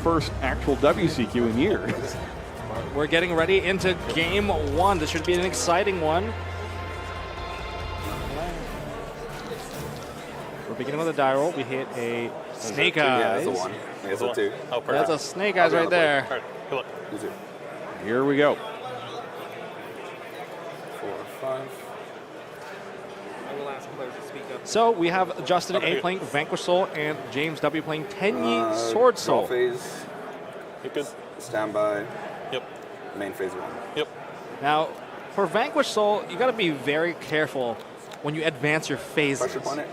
first actual WCQ in years. We're getting ready into game one. This should be an exciting one. We're beginning with a die roll. We hit a snake eyes. Yeah, that's a 1. Yeah, that's a 2. Oh, perfect. That's a snake eyes right there. All right, good luck. Here we go. 4, 5. So we have Justin A playing Vanquish Soul and James W playing Tenyi Sword Soul. Draw phase. You're good. Standby. Yep. Main phase 1. Yep. Now, for Vanquish Soul, you got to be very careful when you advance your phases. Pressure planet.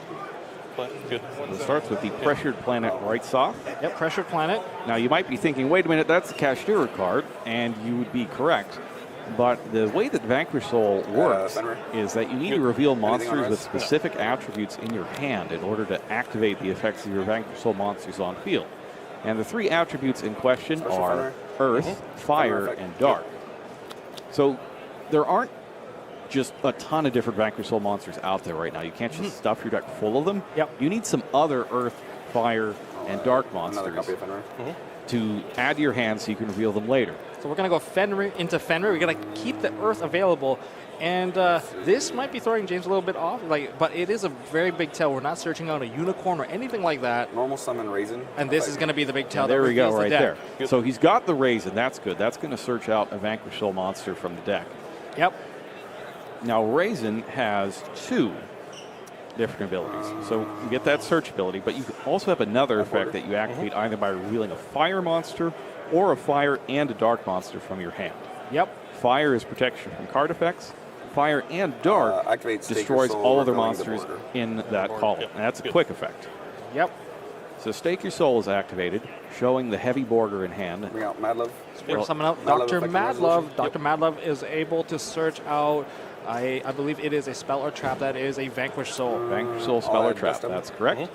Good. It starts with the pressured planet right soft. Yep, Pressured Planet. Now you might be thinking, wait a minute, that's a Cashier card, and you would be correct. But the way that Vanquish Soul works is that you need to reveal monsters with specific attributes in your hand in order to activate the effects of your Vanquish Soul monsters on field. And the 3 attributes in question are Earth, Fire, and Dark. So there aren't just a ton of different Vanquish Soul monsters out there right now. You can't just stuff your deck full of them. Yep. You need some other Earth, Fire, and Dark monsters Another copy of Fenrir. to add to your hand so you can reveal them later. So we're going to go Fenrir into Fenrir. We're going to keep the Earth available. And this might be throwing James a little bit off, but it is a very big tell. We're not searching out a unicorn or anything like that. Normal summon Raisin. And this is going to be the big tell. There we go, right there. Good. So he's got the Raisin. That's good. That's going to search out a Vanquish Soul monster from the deck. Yep. Now, Raisin has 2 different abilities. So you get that search ability, but you also have another effect that you activate either by revealing a fire monster or a fire and a dark monster from your hand. Yep. Fire is protection from card effects. Fire and dark activates destroys Soul, all other revealing the monsters border. in that column. Yep. And that's a Good. quick effect. Yep. So Stake Your Soul is activated, showing the heavy border in hand. Bring out Mad Love. We're Well, summon out Mad Love Dr. effect Madlove. resolution. Dr. Madlove is able to search out, I believe it is a spell or trap that is a Vanquish Soul. Vanquish Soul spell or add trap. Dust Devil. That's correct.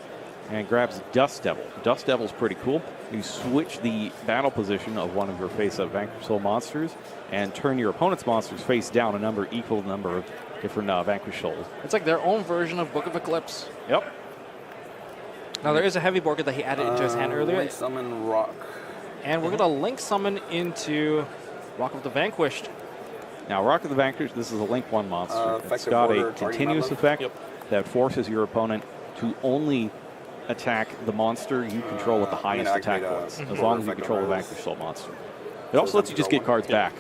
And grabs Dust Devil. Dust Devil's pretty cool. You switch the battle position of one of your face-up Vanquish Soul monsters and turn your opponent's monsters face down a number equal to the number of different Vanquish Souls. It's like their own version of Book of Eclipse. Yep. Now there is a heavy border that he added into his hand earlier. Link summon Rock. And we're going to link summon into Rock of the Vanquished. Now, Rock of the Vanquished, this is a Link 1 monster. It's effective got order, a targeting continuous Mad Love. effect Yep. that forces your opponent to only attack the monster you control with the highest attack activate, bonus, as order long as you effect control the on Vanquish Soul monster. It also lets you just get cards back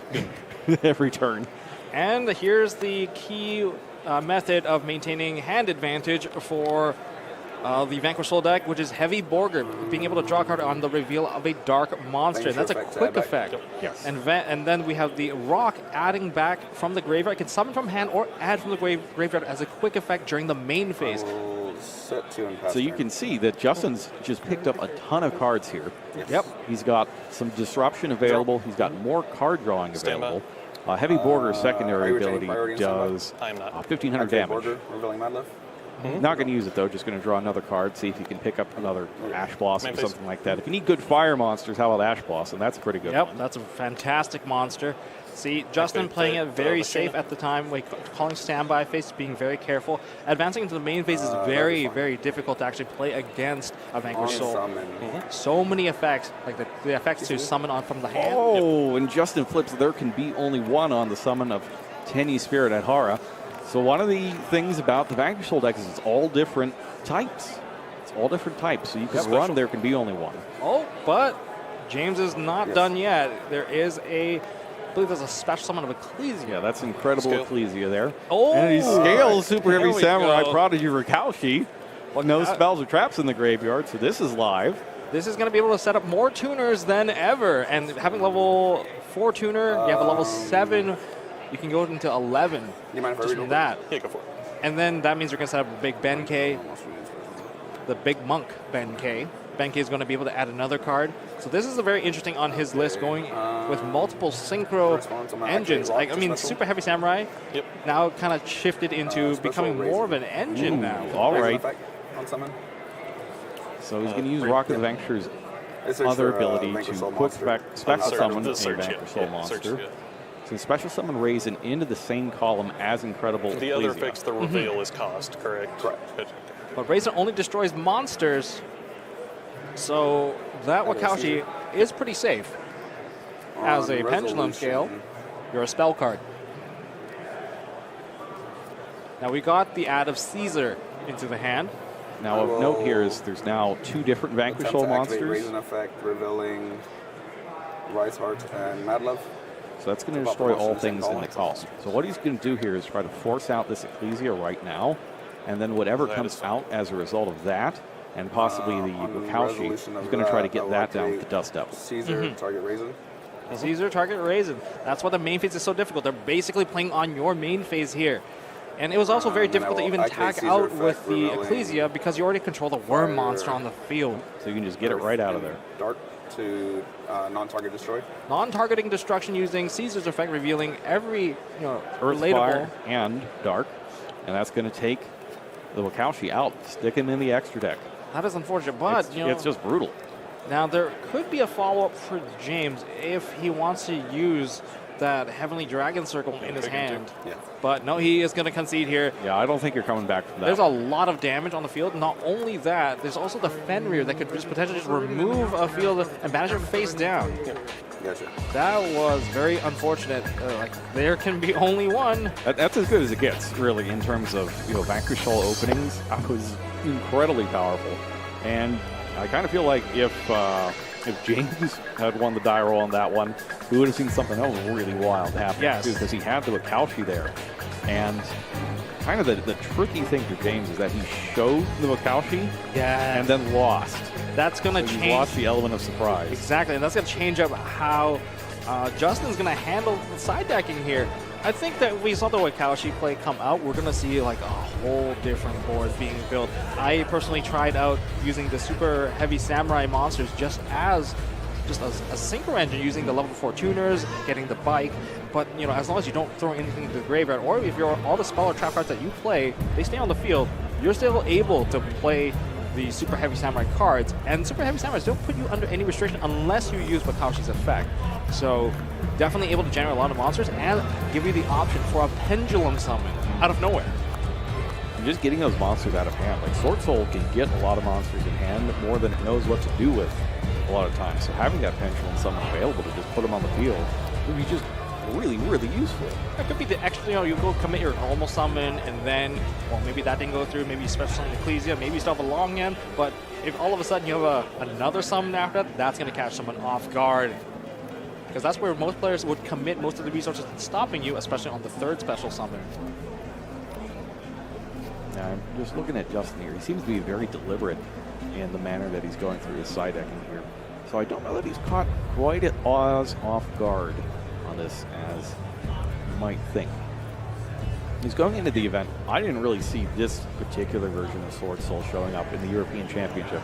every turn. And here's the key method of maintaining hand advantage for the Vanquish Soul deck, which is Heavy Borger, being able to draw a card on the reveal of a dark monster. Danger That's a effect, quick add back. effect. Yes. And then we have the Rock adding back from the graveyard. It can summon from hand or add from the graveyard as a quick effect during the main phase. We'll set 2 and pass So you turn. can see that Justin's just picked up a ton of cards here. Yep. He's got some disruption available. He's got more card drawing Stand by. available. Heavy Borger's are secondary you retaining ability priority in standby? does I am not. 1,500 Activate damage. Border, revealing Mad Love. Not going to use it, though. Just going to draw another card, see if you can pick up another Ash Blossom or Main phase. something like that. If you need good fire monsters, how about Ash Blossom? That's a pretty good Yep, one. that's a fantastic monster. See, Justin Activate playing the- it very the safe machine. at the time, like calling standby phase, being very careful. Advancing into the main phase is very, fine. very difficult to actually play against a Vanquish On Soul. summon. So many effects, like the effects to summon on from the hand. Oh, and Justin flips, there can be only one on the summon of Tenyi Spirit at Hara. So one of the things about the Vanquish Soul deck is it's all different types. It's all different types. So you can run, there can be only one. Oh, but James is not done yet. There is I believe there's a special summon of Ecclesia. Yeah, that's incredible Scale. Ecclesia there. Oh, And he scales Super There Heavy we Samurai go. Prodigy Rakaushi. Well, no spells or traps in the graveyard, so this is live. This is going to be able to set up more tuners than ever. And having level 4 tuner, you have a level 7, you can go into 11 You mind if I just read from real that. Yeah, go for it. And then that means you're going to set up a big Benkei, the big monk Benkei. Benkei is going to be able to add another card. So this is a very interesting on his list, going with multiple synchro Response on my engines. activate I mean, special. Super Heavy Samurai Yep. now kind of shifted into Special becoming more of an engine Ooh, now. all Raisin right. effect on summon. So he's going to use Rock of the Vanquisher's This is other for, ability Vanquish to Soul quick monster. special Search, summon the a search, Vanquish Soul yeah, monster. search, yeah. So special summon Raisin into the same column as Incredible The other Ecclesia. fix, the reveal is cost, correct? Correct. Good. But Raisin only destroys monsters. So that Wakaushi is pretty safe. As a On pendulum scale, resolution. you're a spell card. Now we got the add of Caesar into the hand. Now, of note here is there's now 2 different Vanquish Attempt Soul to activate monsters. Raisin effect, revealing Rise Heart and Mad Love. So that's going to About destroy all promotions things and in the columns. column. So what he's going to do here is try to force out this Ecclesia right now, and then whatever That comes is- out as a result of that, and possibly the On Wukaushi, he's resolution of going to try to that, get I will that down with activate the Dust Devil. Caesar, target Raisin. Caesar, target Raisin. That's why the main phase is so difficult. They're basically playing on your main phase here. And it was also very And then I difficult to will even activate tag Caesar out effect, with the revealing Ecclesia because you already control the worm fire. monster on the field. So you can just get it right out of there. Dark to non-target destroy. Non-targeting destruction using Caesar's effect, revealing every Earth, relatable. Fire, and Dark, and that's going to take the Wukaushi out, stick him in the extra deck. That is unfortunate, but It's just brutal. now there could be a follow-up for James if he wants to use that Heavenly Dragon Circle in his pick him hand. Yeah. But no, he is going to concede here. Yeah, I don't think you're coming back from that. There's a lot of damage on the field. Not only that, there's also the Fenrir that could just potentially just remove a field and banish it face down. Gotcha. That was very unfortunate. Like there can be only one. That's as good as it gets, really, in terms of Vanquish Soul openings. I was incredibly powerful, and I kind of feel like if James had won the die roll on that one, we would have seen something else really wild happen. Yes. Because he had the Wukaushi there, and kind of the tricky thing for James is that he showed the Wukaushi Yeah. and then lost. That's going to He change. lost the element of surprise. Exactly, and that's going to change up how Justin's going to handle the side decking here. I think that we saw the Wukaushi play come out. We're going to see like a whole different board being built. I personally tried out using the super heavy samurai monsters just as a synchro engine, using the level 4 tuners, getting the bike. But as long as you don't throw anything into the graveyard, or if all the spell or trap cards that you play, they stay on the field, you're still able to play the super heavy samurai cards, and super heavy samurais don't put you under any restriction unless you use Wakaushi's effect. So definitely able to generate a lot of monsters and give you the option for a pendulum summon out of nowhere. And just getting those monsters out of hand, like Swordsoul can get a lot of monsters in hand more than it knows what to do with a lot of times. So having that pendulum summon available to just put them on the field would be just really, really useful. That could be the extra, you go commit your normal summon, and then, well, maybe that didn't go through, maybe you special summon Ecclesia, maybe you still have a long end, but if all of a sudden you have another summon after that, that's going to catch someone off guard. Because that's where most players would commit most of the resources to stopping you, especially on the third special summon. Now, I'm just looking at Justin here. He seems to be very deliberate in the manner that he's going through his side decking here. So I don't know that he's caught quite as off guard on this as you might think. He's going into the event. I didn't really see this particular version of Swordsoul showing up in the European Championship,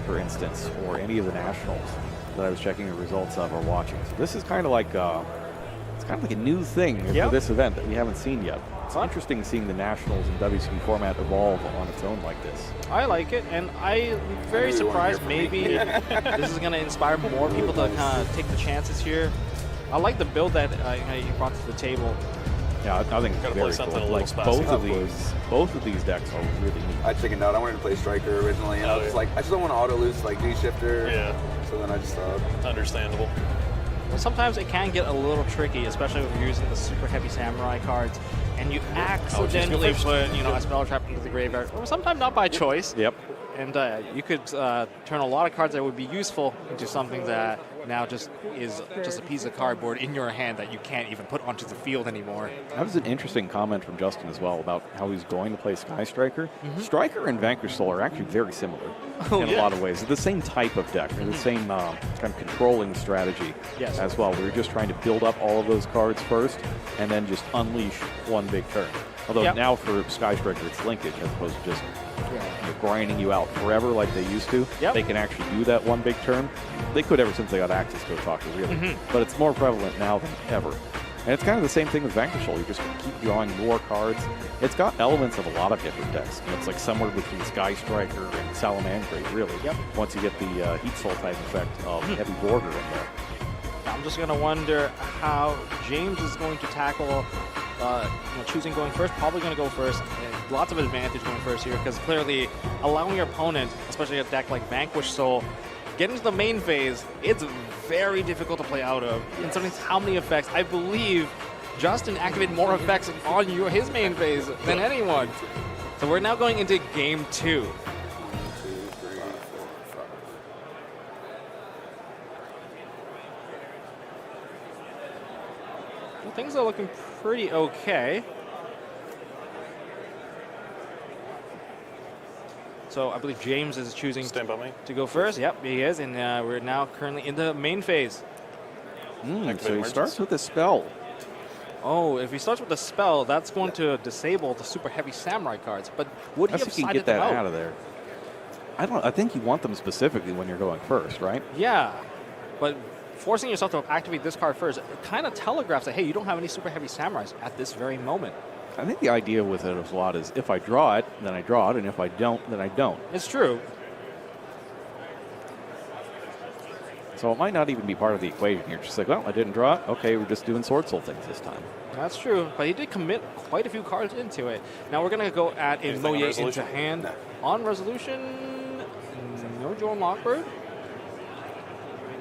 for instance, or any of the nationals that I was checking the results of or watching. So this is kind of like it's kind of like a new thing for this event that we haven't seen yet. It's interesting seeing the nationals and WCB format evolve on its own like this. I like it, and I'm very surprised maybe this is going to inspire more people to kind of take the chances here. I like the build that you brought to the table. Yeah, I think it's Gotta very play something cool. a little Like spicy. both of these decks are really neat. I chickened out. I wanted to play Striker originally, and I was like, I just don't want to auto lose like G-Shifter. Yeah. So then I just Understandable. Well, sometimes it can get a little tricky, especially if you're using the super heavy samurai cards, and you accidentally first. put a spell trap into the graveyard, or sometimes not by choice. Yep. And you could turn a lot of cards that would be useful into something that now just is just a piece of cardboard in your hand that you can't even put onto the field anymore. That was an interesting comment from Justin as well about how he's going to play Sky Striker. Striker and Vanquish Soul are actually very similar in a lot of ways. They're the same type of deck. They're the same kind of controlling strategy as well. We're just trying to build up all of those cards first and then just unleash one big turn. Although now for Sky Striker, it's linkage as opposed to just grinding you out forever like they used to. They can actually do that one big turn. They could ever since they got access to Otaku, really. But it's more prevalent now than ever. And it's kind of the same thing with Vanquish Soul. You just keep drawing more cards. It's got elements of a lot of different decks. It's like somewhere between Sky Striker and Salamangreat, really. Once you get the Heat Soul type effect of Heavy Border in there. I'm just going to wonder how James is going to tackle choosing going first. Probably going to go first. And lots of advantage going first here because clearly allowing your opponent, especially a deck like Vanquish Soul, getting to the main phase, it's very difficult to play out of. Considering how many effects, I believe Justin activated more effects on his main phase than anyone. So we're now going into game 2. 1, 2, 3, 4, 5. Well, things are looking pretty okay. So I believe James is choosing Stand by me. to go first. Yep, he is, and we're now currently in the main phase. So he starts with a spell. Oh, if he starts with a spell, that's going to disable the super heavy samurai cards. But would he Unless have you can sided get them that out? out of there. I think you want them specifically when you're going first, right? Yeah, but forcing yourself to activate this card first, it kind of telegraphs that, hey, you don't have any super heavy samurais at this very moment. I think the idea with it a lot is if I draw it, then I draw it, and if I don't, then I don't. It's true. So it might not even be part of the equation. You're just like, well, I didn't draw it. Okay, we're just doing Swordsoul things this time. That's true, but he did commit quite a few cards into it. Now we're going to go at a Anything on Moye into resolution? hand. No. On resolution, no Jordan Lockbird.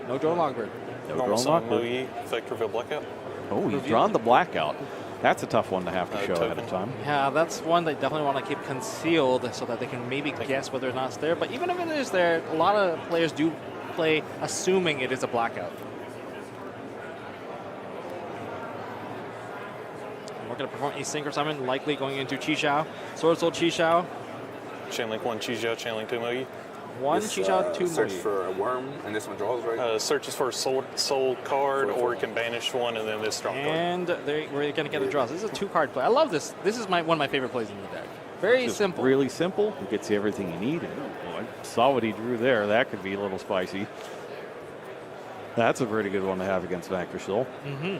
No Jordan Lockbird. No Normal drawn summon, lock. Moe, effect reveal blackout. Oh, he's Reveal. drawn the blackout. That's a tough one to have to show ahead of Token. time. Yeah, that's one they definitely want to keep concealed so that they can maybe guess whether or not it's there. But even if it is there, a lot of players do play assuming it is a blackout. We're going to perform a Synchro Summon, likely going into Qishao. Swordsoul Qishao. Chainlink 1, Chijiao, Chainlink 2, Moe. 1 This, Qishao, 2 search Moe. for a worm, and this one draws, right? Searches for a soul card, or you can banish one and then this draw card. And we're going to get a draw. So this is a 2-card play. I love this. This is one of my favorite plays in the deck. Very Just simple. Really simple. It gets you everything you need. And, oh, I saw what he drew there. That could be a little spicy. That's a pretty good one to have against Vanquish Soul. Mm-hmm.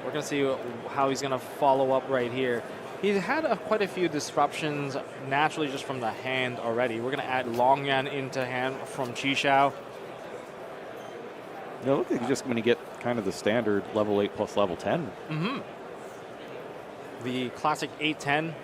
We're going to see how he's going to follow up right here. He's had quite a few disruptions naturally just from the hand already. We're going to add Longyan into hand from Qishao. It looks like you're just going to get kind of the standard level 8 plus level 10. Mm-hmm. The classic 8-10.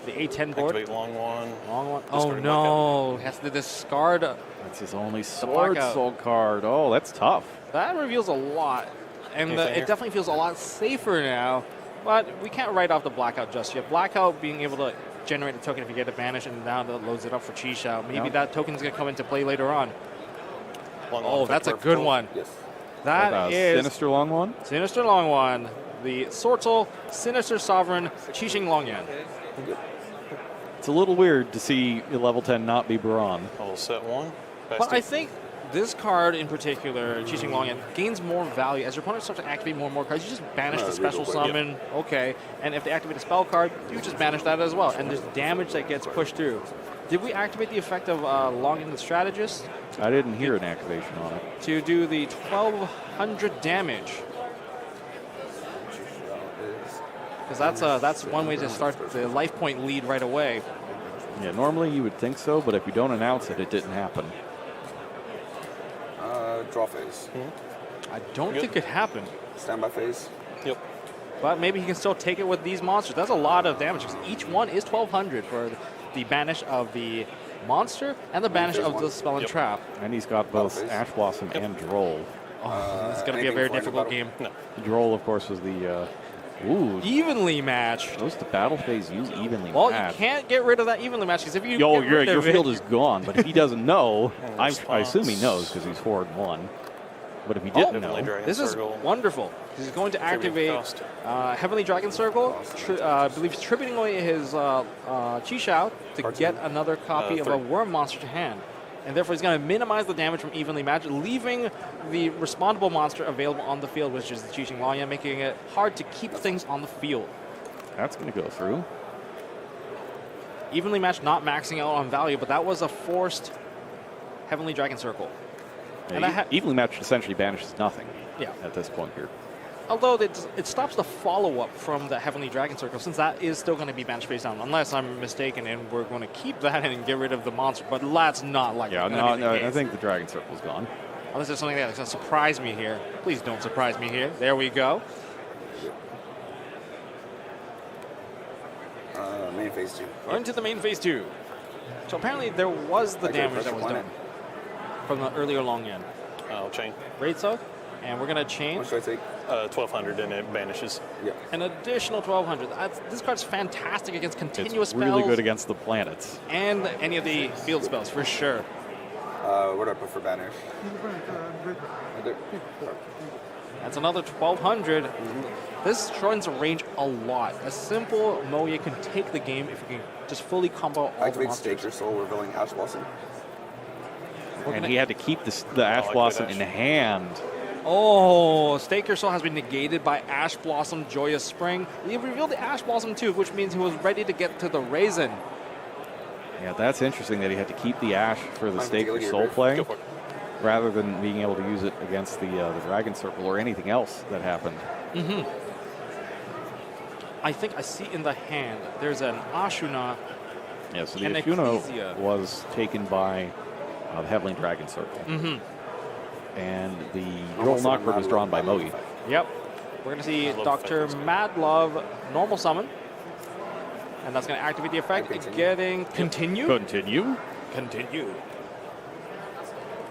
The 8-10 board. Activate long one. Long one. Oh Discard no, he has to discard. That's his only blackout. Swordsoul card. Oh, that's tough. That reveals a lot. And Anything it here? definitely feels a lot safer now. But we can't write off the blackout just yet. Blackout being able to generate a token if you get a banish, and now that loads it up for Qishao. Maybe Yep. that token's going to come into play later on. Long Oh, effect that's a perfect good roll. one. Yes. That is Sinister long one. Sinister Long One. The Swordsoul, Sinister Sovereign, Qixing Longyan. It's a little weird to see a level 10 not be Baron. I'll set one. But I think this card in particular, Qixing Longyan, gains more value. As your opponent starts to activate more and more cards, you just banish the special real quick, summon, okay. And if they activate a spell card, you just banish that as well. And there's damage that gets pushed through. Did we activate the effect of Longyan the Strategist I didn't hear an activation on it. to do the 1200 damage? Because that's one way to start the life point lead right away. Yeah, normally you would think so, but if you don't announce it, it didn't happen. Draw phase. I don't Yep. think it happened. Standby phase. Yep. But maybe he can still take it with these monsters. That's a lot of damage. 'Cause each one is 1200 for the banish of the monster and the banish of the spell and Yep. trap. And he's got both Face. Ash Blossom and Droll. Oh, this is going to be a anything very for any difficult battle? game. No. Droll, of course, was the... ooh, Evenly matched. those the battle phase use evenly Well, matched. you can't get rid of that evenly matched because if you Yo, get rid your of field it, is gone, but if he doesn't know, And I assume he response. knows because he's 4-1. But if he didn't Heavenly know, Dragon this is Circle. wonderful. He's going to Contributing activate cost. Heavenly Dragon Circle. I believe he's tributing away his Qishao to Cards get in. another copy of a 3. worm monster to hand. And therefore, he's going to minimize the damage from evenly matched, leaving the respondable monster available on the field, which is the Qixing Longyan, making it hard to keep things on the field. that's going to go through. Evenly matched, not maxing out on value, but that was a forced Heavenly Dragon Circle. And I Yeah, evenly matched essentially banishes nothing Yeah. at this point here. Although it stops the follow-up from the Heavenly Dragon Circle, since that is still going to be banished face down, unless I'm mistaken, and we're going to keep that and get rid of the monster. But that's not like Yeah, gonna be the no, I case. think the Dragon Circle's gone. Unless there's something that's going to surprise me here. Please don't surprise me here. There we go. Main main phase 2. Into the main phase 2. So apparently there was the Okay, damage that was pressure done from the earlier long end. I'll chain. Great so. And we're going to chain What should I take? 1200 and it vanishes. Yeah. an additional 1200. This card's fantastic against continuous It's really spells good against the planets. and any of the field spells, for sure. What do I put for banish? Right there. That's another 1200. This shortens the range a lot. A simple Moye can take the game if you can just fully combo all the Activate monsters. Staker Soul, revealing Ash Blossom. And he had to keep the Ash like Blossom that in Ash. hand. Oh, Staker Soul has been negated by Ash Blossom Joyous Spring. He revealed the Ash Blossom too, which means he was ready to get to the Raisin. Yeah, that's interesting that he had to keep the Ash for the I'm Staker dealing Soul here. play, Go for it. rather than being able to use it against the Dragon Circle or anything else that happened. I think I see in the hand there's an Ashuna. Yeah, so the And Ashuna Ecclesia. was taken by the Heavenly Dragon Circle. And the Roll Almost Knocker like was Mad drawn by Love Mogi. effect. Yep. We're going to see I love Dr. effects. Madlove normal summon. And that's going to activate the effect. Continue. Getting continue. Continue. Continue.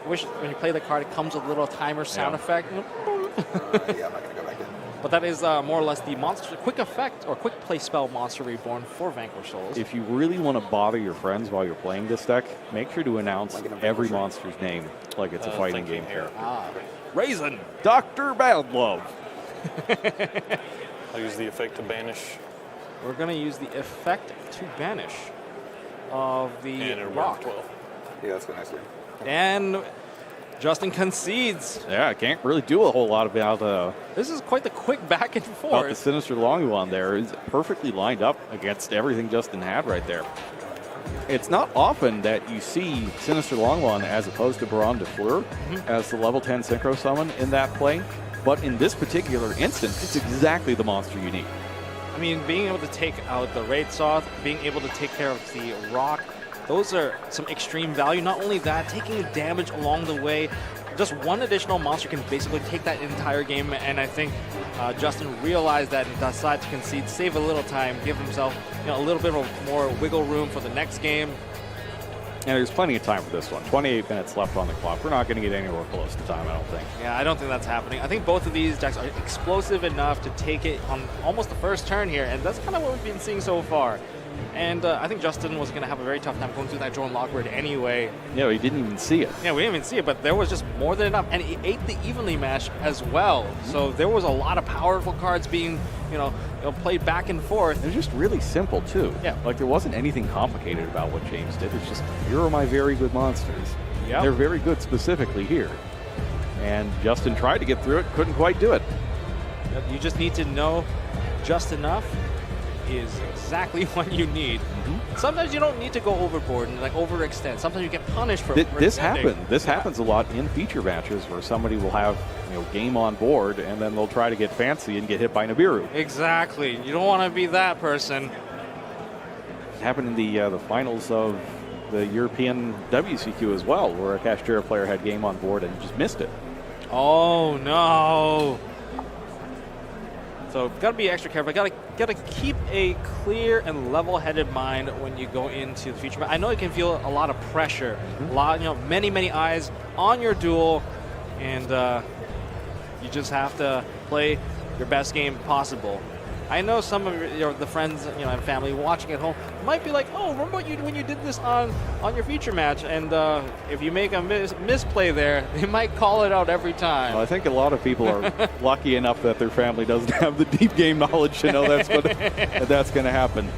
Wish when you play the card, it comes with a little timer sound Yeah. effect. Yeah, I'm not going to go back in. But that is more or less the monster quick effect or quick play spell Monster Reborn for Vanquish Souls. If you really want to bother your friends while you're playing this deck, make sure to announce Like in a every Vanquish. monster's name like it's a fighting thinking game here. character. Raisin. Dr. Badlove. I'll use the effect to banish. We're going to use the effect to banish of the And it'll rock. work 12. Yeah, that's good nicely. And Justin concedes. Yeah, I can't really do a whole lot about This is quite the quick back and the forth. Sinister Longuan there. Is perfectly lined up against everything Justin had right there. It's not often that you see Sinister Longuan as opposed to Baron de Fleur as the level 10 Synchro Summon in that play. But in this particular instance, it's exactly the monster you need. I mean, being able to take out the Raid Soth, being able to take care of the rock, those are some extreme value. Not only that, taking damage along the way. Just one additional monster can basically take that entire game, and I think Justin realized that and decided to concede, save a little time, give himself a little bit of more wiggle room for the next game. And there's plenty of time for this one. 28 minutes left on the clock. We're not going to get anywhere close to time, I don't think. Yeah, I don't think that's happening. I think both of these decks are explosive enough to take it on almost the first turn here, and that's kind of what we've been seeing so far. And I think Justin was going to have a very tough time going through that drone Lockbird anyway. Yeah, he didn't even see it. Yeah, we didn't even see it, but there was just more than enough. And he ate the evenly match as well. So there was a lot of powerful cards being, played back and forth. It was just really simple, too. Yeah. Like, there wasn't anything complicated about what James did. It's just, here are my very good monsters. Yep. They're very good specifically here. And Justin tried to get through it, couldn't quite do it. You just need to know just enough is exactly what you need. Sometimes you don't need to go overboard and overextend. Sometimes you get punished for This overextending. happens. This happens a lot in feature matches where somebody will have game on board and then they'll try to get fancy and get hit by Nibiru. Exactly. You don't want to be that person. It happened in the finals of the European WCQ as well, where a Kashtira player had game on board and just missed it. Oh no. So gotta be extra careful. Gotta keep a clear and level-headed mind when you go into the future. But I know you can feel a lot of pressure, a lot, many eyes on your duel, and you just have to play your best game possible. I know some of the friends, and family watching at home might be like, "Oh, remember when you did this on your feature match?" And if you make a misplay there, they might call it out every time. Well, I think a lot of people are lucky enough that their family doesn't have the deep game knowledge to know that's going to happen.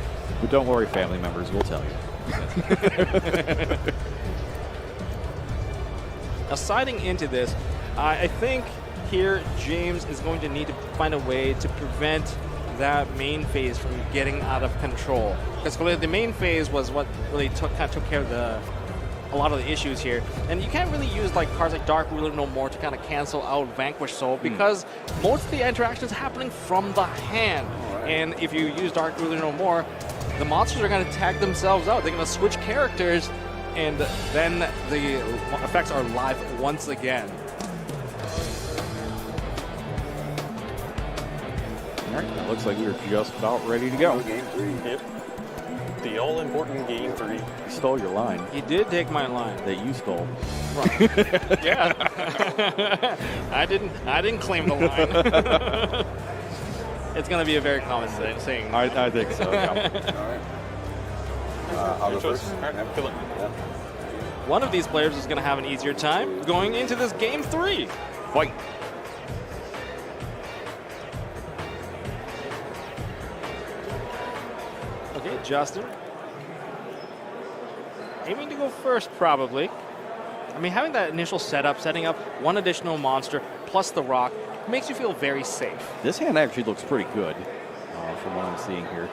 But don't worry, family members, we'll tell you. Now, siding into this, I think here James is going to need to find a way to prevent that main phase from getting out of control. Because the main phase was what really took care of a lot of the issues here. And you can't really use cards like Dark Ruler No More to kind of cancel out Vanquish Soul because most of the interactions happening from the hand. Right. And if you use Dark Ruler No More, the monsters are going to tag themselves out. They're going to switch characters, and then the effects are live once again. All right, it looks like we're just about ready to go. Game 3. Yep. The all-important game 3. You stole your line He did take my line. that you stole. Yeah. I didn't claim the line. It's going to be a very common saying. I think so. Yeah. All right. I'll go Choice. first. All right, Yeah. good luck. Yeah. One of these players is going to have an easier time going into this game 3. Fight. Okay, Justin. Aiming to go first, probably. I mean, having that initial setup, setting up one additional monster plus the rock, makes you feel very safe. This hand actually looks pretty good from what I'm seeing here.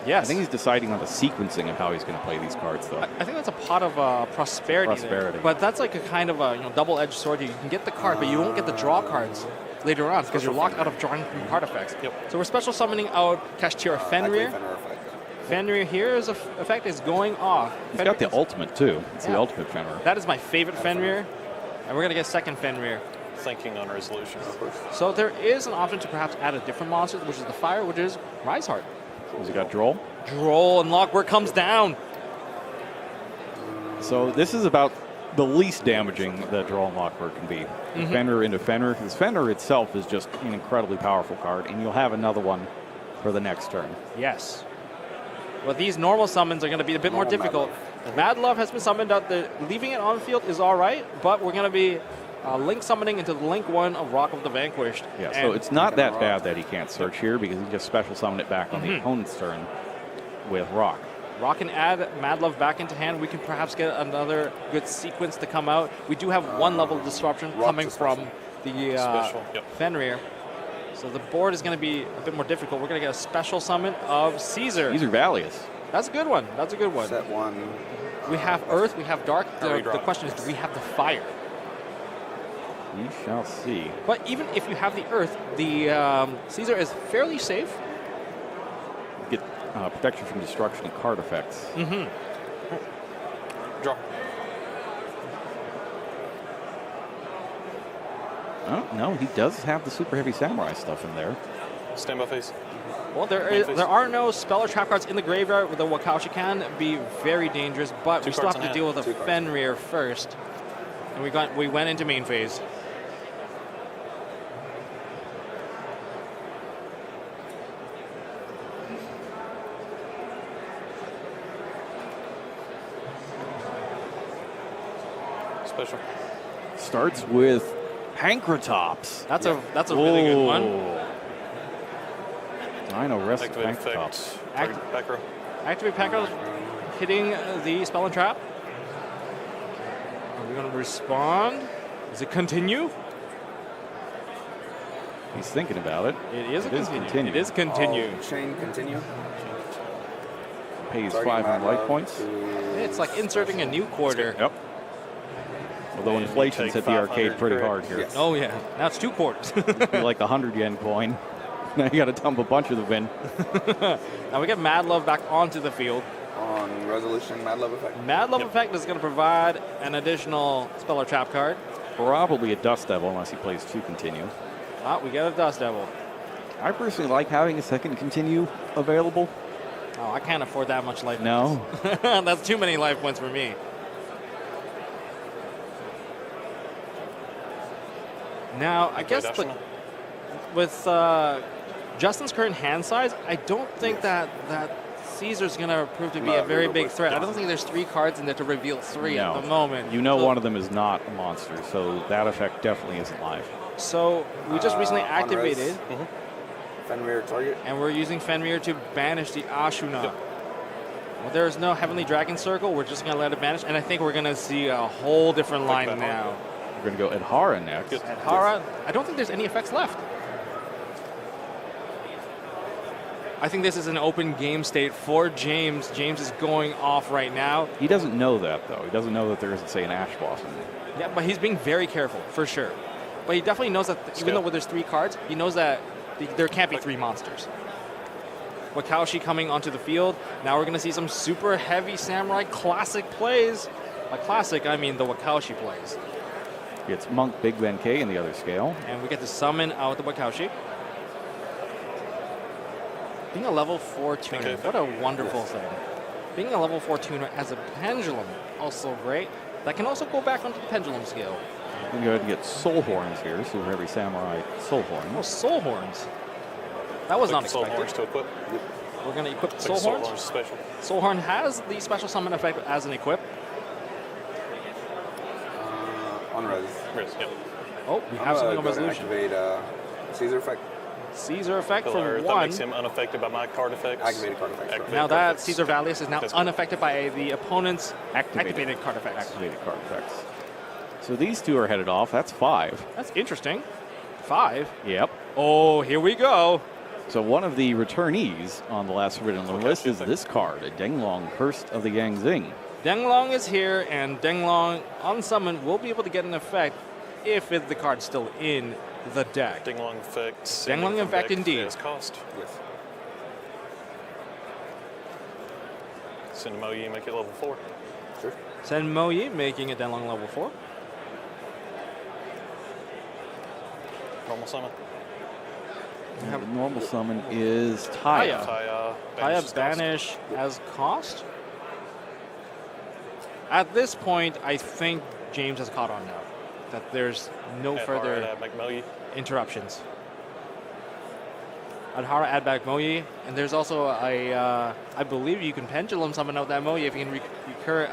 Yes. I think he's deciding on the sequencing of how he's going to play these cards, though. I think that's a pot of prosperity. Prosperity. There. But that's like a kind of a double-edged sword. You can get the card, but you won't get the draw cards later on because you're locked out of drawing from card effects. Yep. So we're special summoning out Kashtira Fenrir. Fenrir effect. Fenrir here's effect is going off. He's got the ultimate, too. It's the ultimate Fenrir. That is my favorite Fenrir. And we're going to get second Fenrir. Thinking on resolution. So there is an option to perhaps add a different monster, which is the fire, which is Rise Heart. He's got Droll. Droll and Lockwork comes down. So this is about the least damaging that Droll and Lockwork can be. Fenrir into Fenrir, because Fenrir itself is just an incredibly powerful card, and you'll have another one for the next turn. Yes. Well, these normal summons are going to be a bit more difficult. Mad Love has been summoned out there. Leaving it on field is all right, but we're going to be link summoning into the link 1 of Rock of the Vanquished. Yeah, so it's not that bad that he can't search here, because he just special summon it back on the opponent's turn with Rock. Rock can add Mad Love back into hand. We can perhaps get another good sequence to come out. We do have one level of disruption coming from the Special, yep. Fenrir. So the board is going to be a bit more difficult. We're going to get a special summon of Caesar. These are Valius. That's a good one. That's a good one. Set 1. We have Earth. We have Dark. Are we The drawing? question is, do we have the Fire? We shall see. But even if you have the Earth, the Caesar is fairly safe. Get protection from destruction and card effects. Draw. Oh, no, he does have the super heavy samurai stuff in there. Stand by face. Well, there are no spell or trap cards in the graveyard. The Wakaushi can be very dangerous, but we still cards have in to deal with a Two cards. Fenrir first. And we went into main phase. Special. Starts with Pancratops. That's a really good one. Dino Rest Activate Pancratops. effect. Back row. Activate Pancratops, hitting the spell and trap. Are we going to respond? Does it continue? He's thinking about it. It is a It is continue. continue. It is continue. Chain continue. Pays Target 5 Mad life Love points. to- It's like inserting a new quarter. Yep. Although And you inflation's take hit the arcade 500, pretty correct? hard here. Yes. Oh yeah, now it's 2 quarters. Be like the 100 yen coin. Now you got to dump a bunch of them in. Now we get Mad Love back onto the field. On resolution, Mad Love effect. Mad Love effect is going to provide an additional spell or trap card. Probably a Dust Devil unless he plays 2 continue. Ah, we get a Dust Devil. I personally like having a second continue available. Oh, I can't afford that much life. No. That's too many life points for me. Now, I guess with Justin's current hand size, I don't think that Caesar's going to prove to be a very big threat. I don't think there's 3 cards in there to reveal 3 No. at the moment. You know So- one of them is not a monster, so that effect definitely isn't live. So we just recently On activated, res, Fenrir target. and we're using Fenrir to banish the Ashuna. Well, there's no Heavenly Dragon Circle. We're just going to let it vanish, and I think we're going to see a whole different line that now. We're going to go Adhara next. Good. At Hara, I don't think there's any effects left. I think this is an open game state for James. James is going off right now. He doesn't know that, though. He doesn't know that there isn't, say, an Ash Blossom. Yeah, but he's being very careful, for sure. But he definitely knows that even though there's 3 cards, he knows that there can't be 3 monsters. Wakaushi coming onto the field. Now we're going to see some super heavy Samurai classic plays. By classic, I mean the Wakaushi plays. It's Monk, Big Ben K in the other scale. And we get to summon out the Wakaushi. Being a level 4 tuner, Okay. what a wonderful thing. Being a level 4 tuner as a pendulum, also great. That can also go back onto the pendulum scale. You can go ahead and get soul horns here. So for every samurai, soul horn. Oh, soul horns. That was not Soul expected. horns to equip. We're going to equip Like soul soul horns. horns special. Soul horn has the special summon effect as an equip. On res. Yes, yep. Oh, we I'm have something on gonna resolution. activate Caesar effect. Caesar effect Pillar for that 1. makes him unaffected by my card effects. Activated card effects. Activated Now card that effects. Caesar Valius is now That's good. unaffected by the opponent's activated card effects. Activated card effects. So these two are headed off. That's 5. That's interesting. 5. Yep. Oh, here we go. So one of the returnees on the last forbidden Okay, list is shit. this card, a Denglong, Curse of the Yangzing. Denglong is here, and Denglong on summon will be able to get an effect if the card's still in the deck. Dinglong effect. Dinglong effect indeed. Yes, cost. Yes. Send Mo Yi, make it level 4. Sure. Send Mo Yi, making it Denglong level 4. Normal summon. And the normal summon is Taya. Taya. Taya. Taya banish as cost. At this point, I think James has caught on now that there's no further Make Mo Yi. interruptions. Adhara add back Moyi, and there's also a, I believe you can pendulum summon out that Moyi if you can recur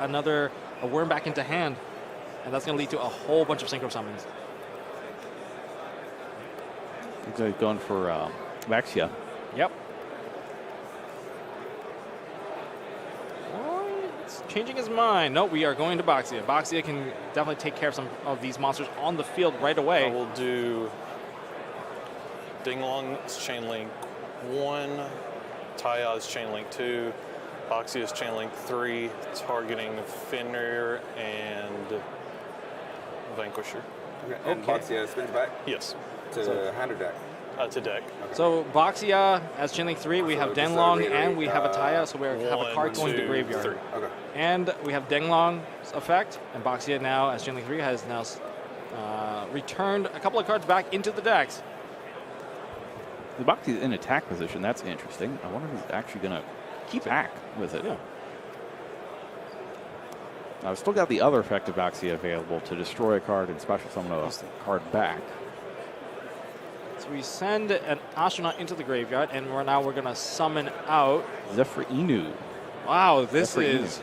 a worm back into hand, and that's going to lead to a whole bunch of synchro summons. He's going for Maxia. Yep. Oh, it's changing his mind. No, we are going to Boxia. Boxia can definitely take care of some of these monsters on the field right away. I will do Dinglong's Chain Link 1, Taya's Chain Link 2, Boxia's Chain Link 3, targeting Fenrir and Vanquisher. Okay. And Okay. Boxia spins back Yes, to hand or deck. to deck. So Boxia as Chain Link 3, we So have just, Denglong, reiterate, and we have a Taya, so we have a 1, card going to 2, graveyard. 3. Okay. And we have Denglong's effect, and Boxia now, as Chain Link 3, has now returned a couple of cards back into the decks. The Boxy is in attack position. That's interesting. I wonder if he's actually going to keep attack with it. Yeah. I've still got the other effect of Boxy available to destroy a card and special summon a card back. So we send an astronaut into the graveyard, and we're going to summon out. Zephyr Inu. Wow, this Zephyr is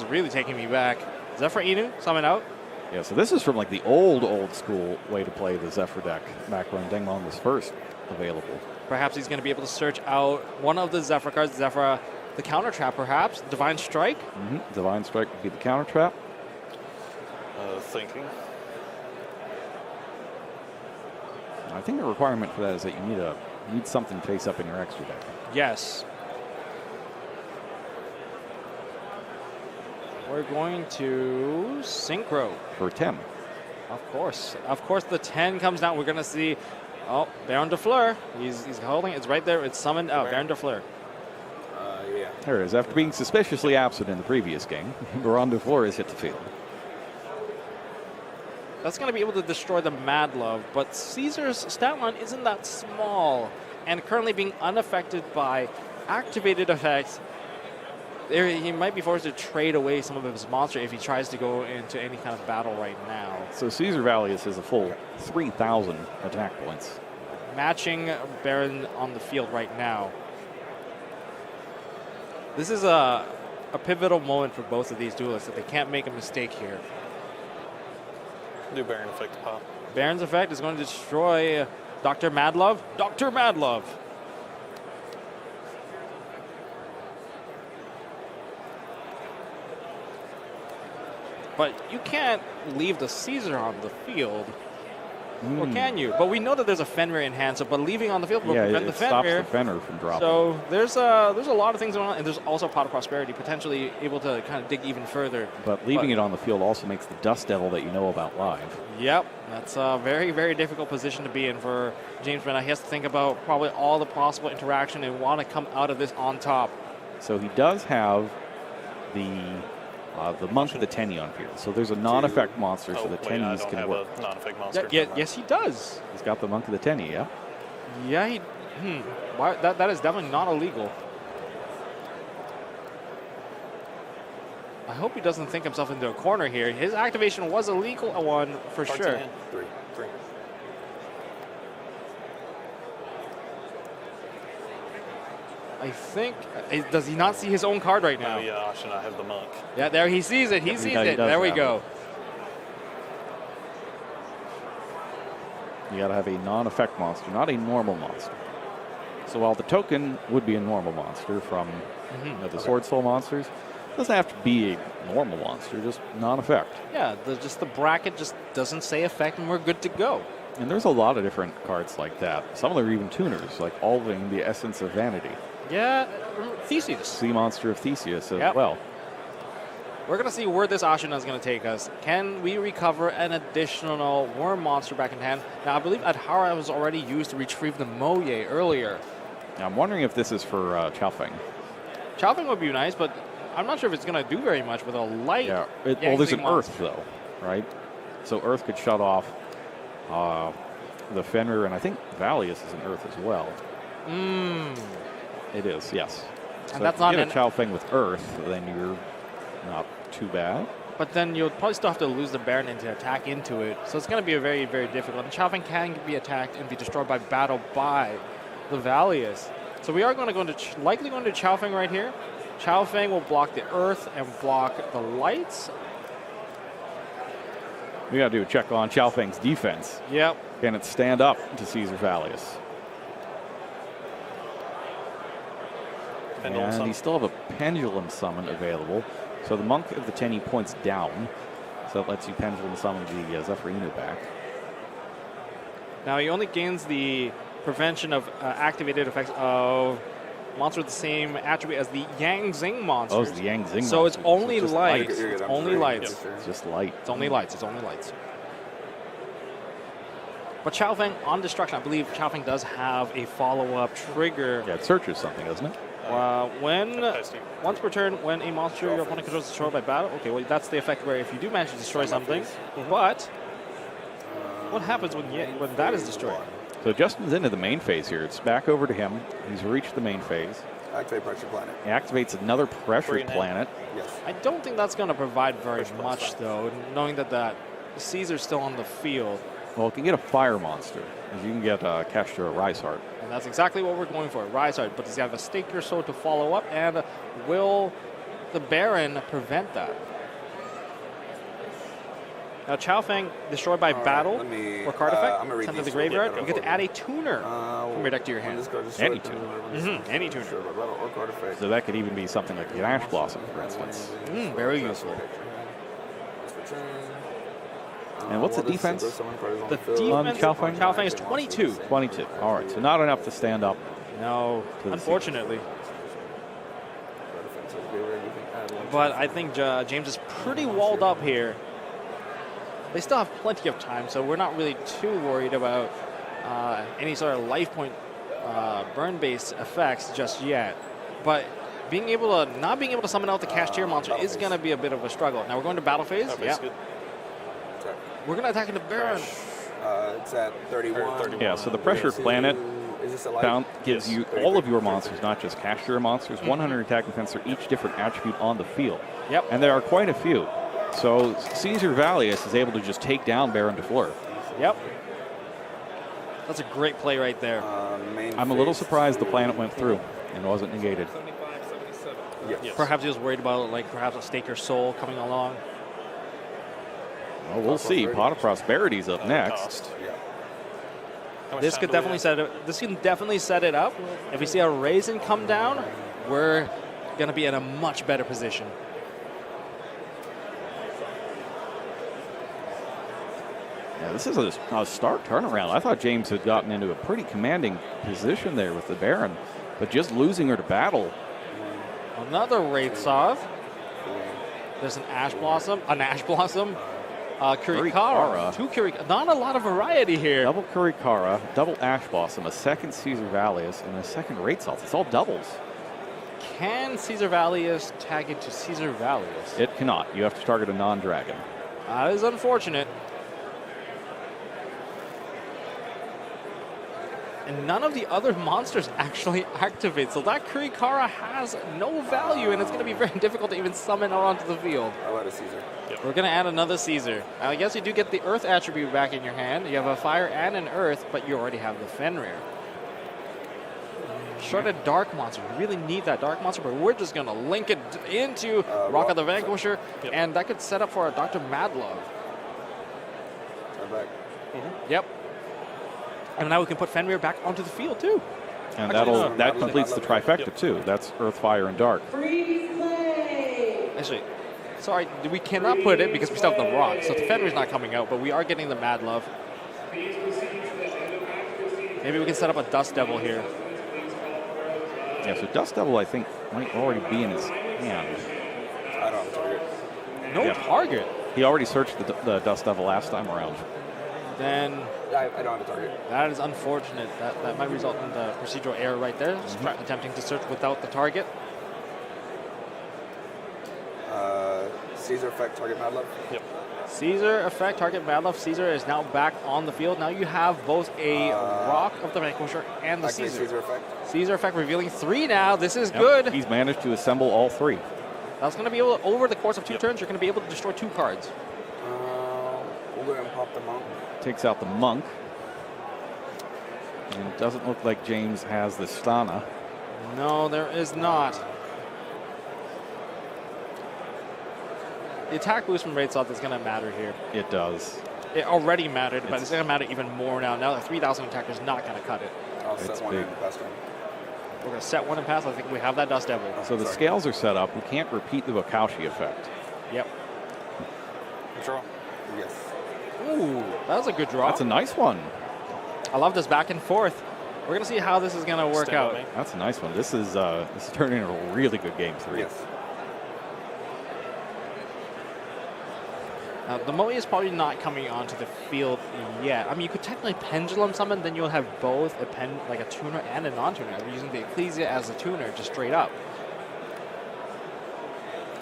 really taking me back. Zephyr Inu, summon out. Yeah, so this is from like the old school way to play the Zephyr deck back when Denglong was first available. Perhaps he's going to be able to search out one of the Zephyr cards. Zephyr, the counter trap, perhaps. Divine Strike. Divine Strike would be the counter trap. Thinking. I think the requirement for that is that you need something face up in your extra deck. Yes. We're going to Synchro. For 10. Of course. Of course, the 10 comes down. We're going to see, Baron de Fleur. He's holding it. It's right there. It's summoned out. Baron de Fleur. Yeah. There it is. After being suspiciously absent in the previous game, Baron de Fleur is hit the field. That's going to be able to destroy the Mad Love, but Caesar's stat line isn't that small, and currently being unaffected by activated effects, he might be forced to trade away some of his monster if he tries to go into any kind of battle right now. So Caesar Valius has a full 3,000 attack points. Matching Baron on the field right now. This is a pivotal moment for both of these duelists, that they can't make a mistake here. Do Baron effect pop. Baron's effect is going to destroy Dr. Madlove. Dr. Madlove! But you can't leave the Caesar on the field, or can you? But we know that there's a Fenrir in hand, but leaving on the field will Yeah, prevent it the stops Fenrir. the Fenrir from dropping. So there's a lot of things going on, and there's also a Pot of Prosperity, potentially able to kind of dig even further. But leaving it on the field also makes the Dust Devil that you know about live. Yep, that's a very, very difficult position to be in for James Bennett. He has to think about probably all the possible interaction and want to come out of this on top. So he does have the Monk of the Tenny on field. So there's a non-effect monster, so the I Tennies don't can have work. a non-effect monster. Yes, he does. He's got the Monk of the Tenny, yeah? Yeah, Why, that is definitely not illegal. I hope he doesn't think himself into a corner here. His activation was a legal one for Cards sure. in hand. Three. I think, does he not see his own card right now? Oh yeah, I should not have the monk. Yeah, there he sees it. He Yep, sees he it. does There we have go. You got to have a non-effect monster, not a normal monster. So while the token would be a normal monster from the Swordsoul monsters, it doesn't have to be a normal monster, just non-effect. Yeah, just the bracket just doesn't say effect, and we're good to go. And there's a lot of different cards like that. Some of them are even tuners, like Alving, the Essence of Vanity. Yeah, Theseus. Sea Monster of Theseus as Yep. well. We're going to see where this Ashina is going to take us. Can we recover an additional worm monster back in hand? Now, I believe Adhara was already used to retrieve the Moye earlier. Now, I'm wondering if this is for Chaofeng. Chaofeng would be nice, but I'm not sure if it's going to do very much with a light. Yeah. Well, there's an Yangtze Earth, though, right? So Earth could shut off the Fenrir, and I think Valius is an Earth as well. It is, yes. So And that's if you not get a Chaofeng with Earth, then you're not too bad. But then you'll probably still have to lose the Baron and to attack into it. So it's going to be a very, very difficult. And Chaofeng can be attacked and be destroyed by battle by the Valius. So we are going to likely going to Chaofeng right here. Chaofeng will block the Earth and block the lights. We got to do a check on Chaofeng's defense. Yep. Can it stand up to Caesar Valius? Pendulum And summon. you still have a Pendulum Summon available. So the Monk of the 10 points down. So that lets you Pendulum Summon the Zephyrinho back. Now he only gains the prevention of activated effects of monsters with the same attribute as the Yang Zing monsters. Oh, it's the Yang Zing So it's monsters. only just lights. You're good, It's I'm only great. lights. It's just light. It's only lights. It's only lights. But Chaofeng on destruction, I believe Chaofeng does have a follow-up trigger. Yeah, it searches something, doesn't it? Once per turn, when a monster your opponent controls is destroyed by battle. Okay, well that's the effect where if you do manage to destroy something, but what happens when that is destroyed? So Justin's into the main phase here. It's back over to him. He's reached the main phase. Activate pressure planet. He activates another pressure 3 and a half. planet. Yes. I don't think that's going to provide very much though, knowing that Caesar's still on the field. Well, it can get a fire monster. You can get Castor Rysart. And that's exactly what we're going for, Rysart. But does he have a Stake Your Soul to follow up? And will the Baron prevent that? Now, Chaofeng destroyed by battle or card effect, I'm gonna read sent to the these. graveyard. Yeah, You get to add a tuner from your deck to your When hand. this card is Any destroyed, tuner. Any tuner. destroyed by battle or card effect. So that could even be something like an Ash Blossom, for instance. Very useful. And what's the defense? The On defense Chaofeng? Chaofeng is 22. 22. All right, so not enough to stand up. No, To the unfortunately. But I think James is pretty walled up here. They still have plenty of time, so we're not really too worried about any sort of life point burn-based effects just yet. But not being able to summon out the Cashier monster is going to be a bit of a struggle. Now we're going to battle phase. Okay, Yeah, it's good. we're going to attack the Baron. It's at 31. 31. Yeah, so the pressure planet Is this a light? bound gives Yes. you all of your monsters, not just Cashier monsters, 100 attack and defense for each different attribute on the field. Yep. And there are quite a few. So Caesar Valius is able to just take down Baron de Fleur. Yep. That's a great play right there. Main I'm a little phase. surprised the planet went through and wasn't negated. Yes. Perhaps he was worried about perhaps a Stake Your Soul coming along. Well, we'll see. Pot of Prosperity's up next. Cost. Yeah. How much This time could do we definitely have? set it. This can definitely set it up. If we see a Raisin come down, we're going to be in a much better position. Yeah, this is a stark turnaround. I thought James had gotten into a pretty commanding position there with the Baron, but just losing her to battle. Another Wraithsov. There's an Ash Blossom. Kurikara. Kurikara. 2 Kurikara. Not a lot of variety here. Double Kurikara, double Ash Blossom, a second Caesar Valius, and a second Wraithsalt. It's all doubles. Can Caesar Valius tag into Caesar Valius? It cannot. You have to target a non-dragon. That is unfortunate. And none of the other monsters actually activate. So that Kurikara has no value, and it's going to be very difficult to even summon out onto the field. I'll add a Caesar. Yep. We're going to add another Caesar. I guess you do get the Earth attribute back in your hand. You have a Fire and an Earth, but you already have the Fenrir. Short a Dark monster. We really need that Dark monster, but we're just going to link it into Rock of the Vanquisher, and that could set up for a Dr. Madlove. I'm back. Yep. And now we can put Fenrir back onto the field, too. And that completes the trifecta, too. That's Earth, Fire, and Dark. Actually, sorry, we cannot put it because we still have the Rock. So the Fenrir's not coming out, but we are getting the Mad Love. Maybe we can set up a Dust Devil here. Yeah, so Dust Devil, I think, might already be in his hand. I don't have a target. No target. He already searched the Dust Devil last time around. Then I don't have a target. that is unfortunate. That might result in the procedural error right there. Attempting to search without the target. Caesar effect, target Mad Love. Yep. Caesar effect, target Mad Love. Caesar is now back on the field. Now you have both a Rock of the Vanquisher and the Activate Caesar. Caesar effect. Caesar effect revealing 3 now. This is good. He's managed to assemble all 3. That's going to be able to, over the course of 2 turns, you're going to be able to destroy 2 cards. We'll go ahead and pop the monk. Takes out the Monk. And it doesn't look like James has the Stana. No, there is not. The attack boost from Raid Salt is going to matter here. It does. It already mattered, but it's going to matter even more now. Now the 3,000 attacker is not going to cut it. I'll set one in past turn. We're going to set 1 and pass. I think we have that Dust Devil. So the scales are set up. We can't repeat the Wakaushi effect. Yep. Draw. Yes. Ooh, that was a good draw. That's a nice one. I love this back and forth. We're going to see how this is going to work Stand out. by me. That's a nice one. This is turning into a really good game 3. Yes. The Moe is probably not coming onto the field yet. I mean, you could technically pendulum summon, then you'll have both a tuner and a non-tuner. We're using the Ecclesia as a tuner, just straight up.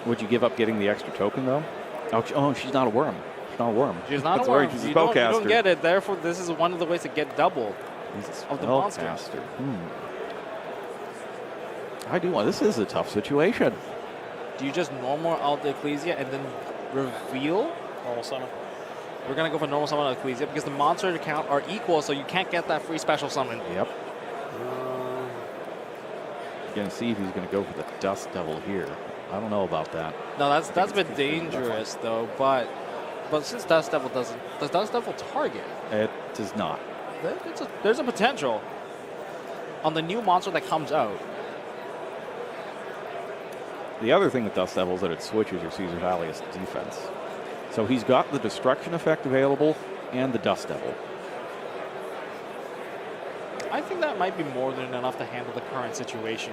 Would you give up getting the extra token, though? Oh, she's not a worm. She's not a worm. She's not That's a worm. Right, she's a You spellcaster. don't get it. Therefore, this is one of the ways to get double of the monsters. Spellcaster. I do want. This is a tough situation. Do you just normal out the Ecclesia and then reveal? Normal summon. We're going to go for normal summon of Ecclesia because the monster count are equal, so you can't get that free special summon. Yep. Going to see if he's going to go for the Dust Devil here. I don't know about that. No, that's a bit dangerous though. But since Dust Devil does Dust Devil target? It does not. There's a potential on the new monster that comes out. The other thing with Dust Devil is that it switches your Caesar's alias defense. So he's got the Destruction effect available and the Dust Devil. I think that might be more than enough to handle the current situation.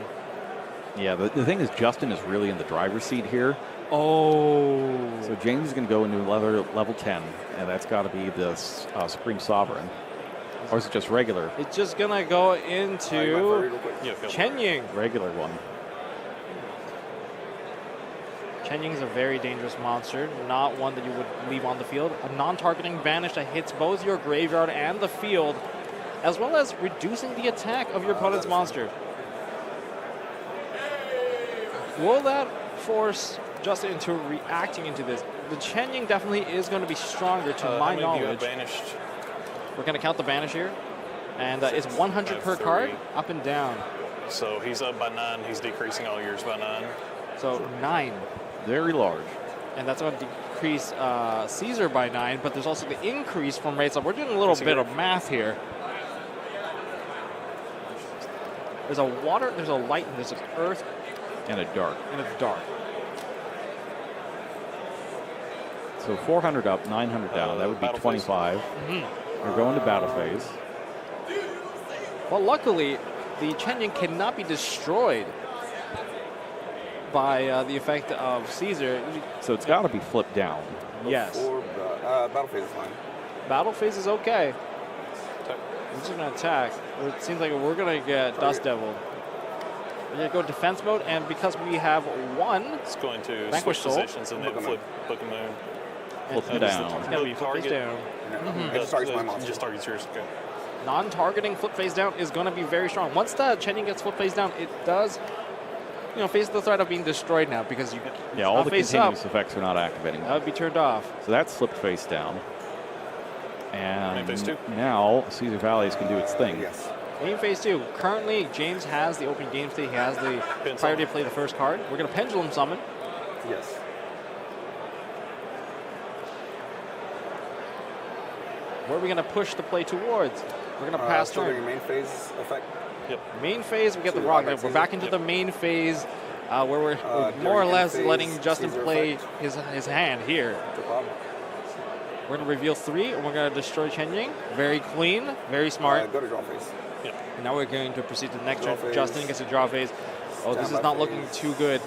Yeah, the thing is Justin is really in the driver's seat here. Oh. So James is going to go into level 10, and that's got to be the Supreme Sovereign. Or is it just regular? It's just going to go into Chen Ying. Regular one. Chen Ying is a very dangerous monster, not one that you would leave on the field. A non-targeting banish that hits both your graveyard and the field, as well as reducing the attack of your opponent's monster. Will that force Justin into reacting into this? The Chen Ying definitely is going to be stronger, to my knowledge. Banished? We're going to count the banish here, and it's 100 per card, up and down. So he's up by 9. He's decreasing all yours by 9. So 9. Very large. And that's going to decrease Caesar by 9, but there's also the increase from rates up. We're doing a little bit of math here. There's a water, there's a light, and there's an earth. And a dark. And a dark. So 400 up, 900 down. That would be 25. You're going to battle phase. Well, luckily, the Chen Ying cannot be destroyed by the effect of Caesar. So it's got to be flipped down. Yes. Battle phase is fine. Battle phase is okay. We're just going to attack. It seems like we're going to get Dust Devil. We're going to go defense mode, and because we have 1, it's going to Vanquish switch Soul. positions and then flip Book of Moon. Flip it down. It's going to be flipped down. It just targets my monster. Just targets yours. Okay. non-targeting flip face down is going to be very strong. Once the Chen Ying gets flip face down, it does, face the threat of being destroyed now because you all the face continuous up, effects are not activating. that would be turned off. So that's slipped face down. And Main phase 2. now Caesar Valles can do its thing. Yes. Main phase 2. Currently, James has the open game state. He has the priority to play the first card. We're going to pendulum summon. Yes. Where are we going to push the play towards? We're going to pass Still turn. doing main phase effect. Main phase, we get the So rock. back We're back into the main phase where we're during more or end less phase, letting Justin Caesar play effect. his hand here. No problem. We're going to reveal 3, and we're going to destroy Chen Ying. Very clean, very smart. Go to draw phase. And now we're going to proceed to the next Draw turn. phase. Justin gets a draw phase. Oh, this is Standby not looking phase. too good.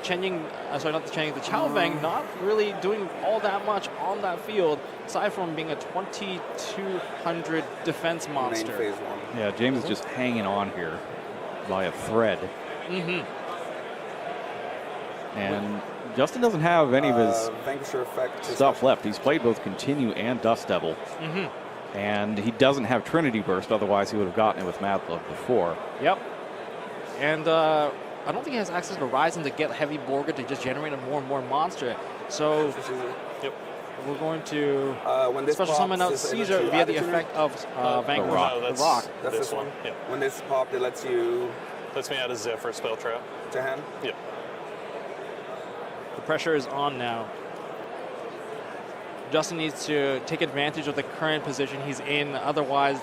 Chen Ying, sorry, not the Chen Ying, the Chao Feng not really doing all that much on that field, aside from being a 2,200 defense Main monster. phase 1. Yeah, James is just hanging on here by a thread. And Justin doesn't have any of his Vanquisher effect. is stuff left. He's played both Continue and Dust Devil. And he doesn't have Trinity Burst, otherwise he would have gotten it with Mad Love before. Yep. And I don't think he has access to Ryzen to get Heavy Borga to just generate a more and more monster. So Yep. we're going to When this special pops, summon out this Caesar lets you via add the it to effect of Vanquish rock. the Rock. That's this this one. Yeah. When this popped, it lets you Lets me add a Zephyr spell trap. to hand. Yep. The pressure is on now. Justin needs to take advantage of the current position he's in. Otherwise,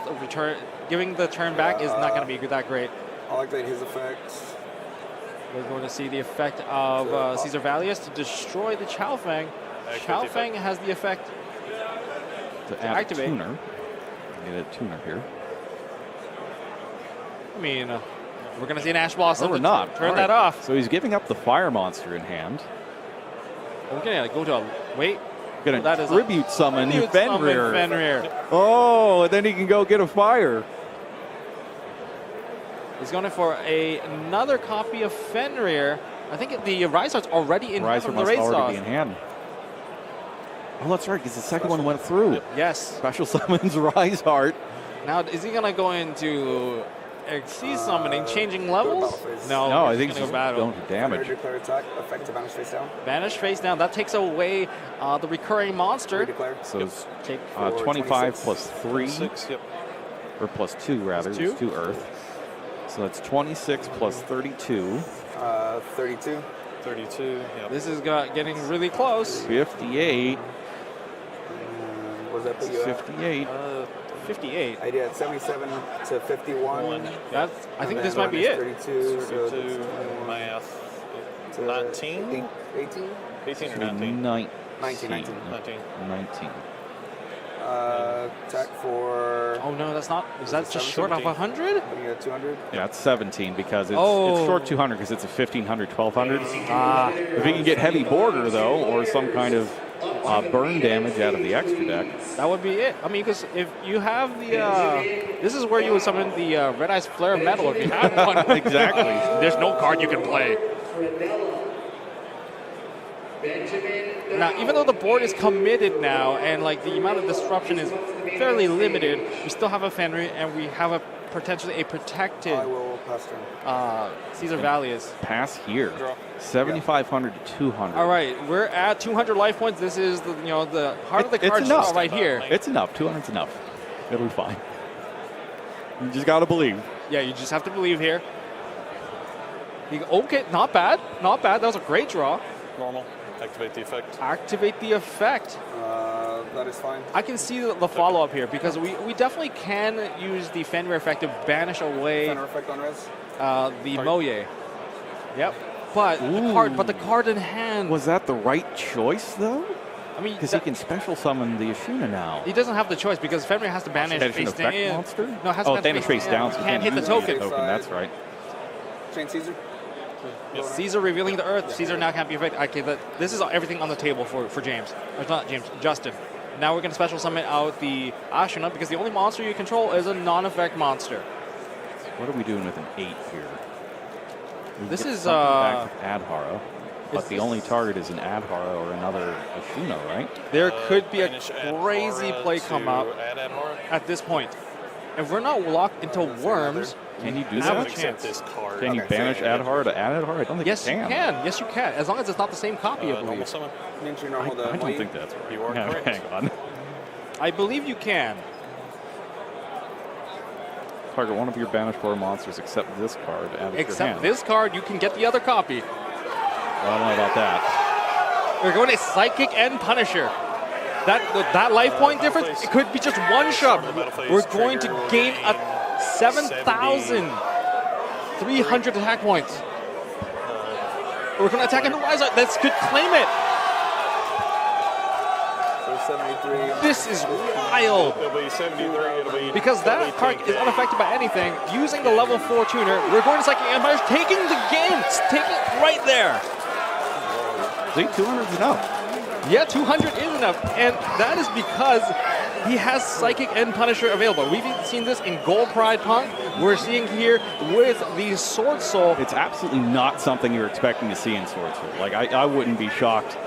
giving the turn back is not going to be that great. I'll activate his effects. We're going to see the effect of Caesar Valles to destroy the Chao Feng. Activate Chao the Feng effect. has the effect. To add activate. a tuner. Get a tuner here. I mean, we're going to see an Ash Blossom. Or we're to not. Turn All that right. off. So he's giving up the fire monster in hand. We're going to go to a wait. Gonna That is a tribute summon tribute summon Fenrir. Fenrir. Oh, and then he can go get a fire. He's going for another copy of Fenrir. I think the Rise Heart's already in Riser from the must raid already sauce. be in hand. Oh, that's right, because the second one went through. Yes. Special summons Rise Heart. Now, is he going to go into Exceed summoning, changing levels? battle phase. No, No, I he's think gonna he's go battle. going to damage. Declare attack. Effect to banish face down. Banish face down. That takes away the recurring monster. Redeclare. So it's Take 25 26. plus 3, 6. Yep. or plus 2 rather. Plus two? It's 2 Earth. So that's 26 plus 32. 32. 32. Yep. This is getting really close. 58. Was that put you at? 58. 58. I did 77 to 51. That's. I think And this then might be it. 32. So 32. that's 21 Math. to 19? 18? 18 or So 19? 19. 19. 19. Attack for. Oh no, that's not. Is that just 17? short of 100? Putting it at 200. Yeah, it's 17 because it's Oh. short 200 because it's a 1500, 1200. Ah, If he can get heavy border though, or some kind of burn damage out of the extra deck, that would be it. I mean, because if you have the, this is where you would summon the Red Eyes Flare Metal if you have one. Exactly. There's no card you can play. Now, even though the board is committed now, and like the amount of disruption is fairly limited, we still have a Fenrir, and we have a potentially a protected I will pass turn. Caesar Valles. pass here. Draw. 7,500 to 200. All right, we're at 200 life points. This is the the heart of the It's card enough. draw right here. It's enough. 200's enough. It'll be fine. You just got to believe. Yeah, you just have to believe here. Okay, not bad, not bad. That was a great draw. Normal. Activate the effect. Activate the effect. That is fine. I can see the follow-up here because we definitely can use the Fenrir effect to banish away Center effect on res. the Moye. Yep. But the card in hand. Was that the right choice though? I mean, Because he can special summon the Ashuna now. he doesn't have the choice because Fenrir has to banish Banish an face effect down. monster? No, it has to Oh, banish face down. So You can't hit the use token. That's right. Chain Caesar. Caesar revealing the Earth. Caesar now can't be affected. Okay, this is everything on the table for James. Or not James, Justin. Now we're going to special summon out the Ashuna because the only monster you control is a non-effect monster. What are we doing with an 8 here? We This get is, something back with Adhara, but is the this- only target is an Adhara or another Ashuna, right? There could be a Banish crazy Adhara play come to up add Adhara. at this point. if we're not locked into worms, Can you do I I have that? would a accept chance. this card. Can you Okay, so banish yeah, Adhar to Adhar? I don't think Yes, you you can. can. Yes, you can. As long as it's not the same copy, I Normal believe. summon. Didn't you I, normal the I don't wave? think that's right. You are Yeah, correct. hang on. I believe you can. Target one of your banished 4 monsters except this card. Add it to your Except hand. this card, you can get the other copy. Well, I don't know about that. We're going to Psychic and Punisher. That life point difference, it could be just one shot. We're going to gain a 7,300 attack points. We're going to attack into Rise. This could claim it. So 73. This is wild. It'll be 73. It'll be Because that card is unaffected by anything. Using the level 4 tuner, we're going to Psychic Empire, taking the game. Taking it right there. See, 200 is enough. Yeah, 200 is enough, and that is because he has Psychic and Punisher available. We've even seen this in Gold Pride Punk. We're seeing here with the Swordsoul. It's absolutely not something you're expecting to see in Swordsoul. Like, I wouldn't be shocked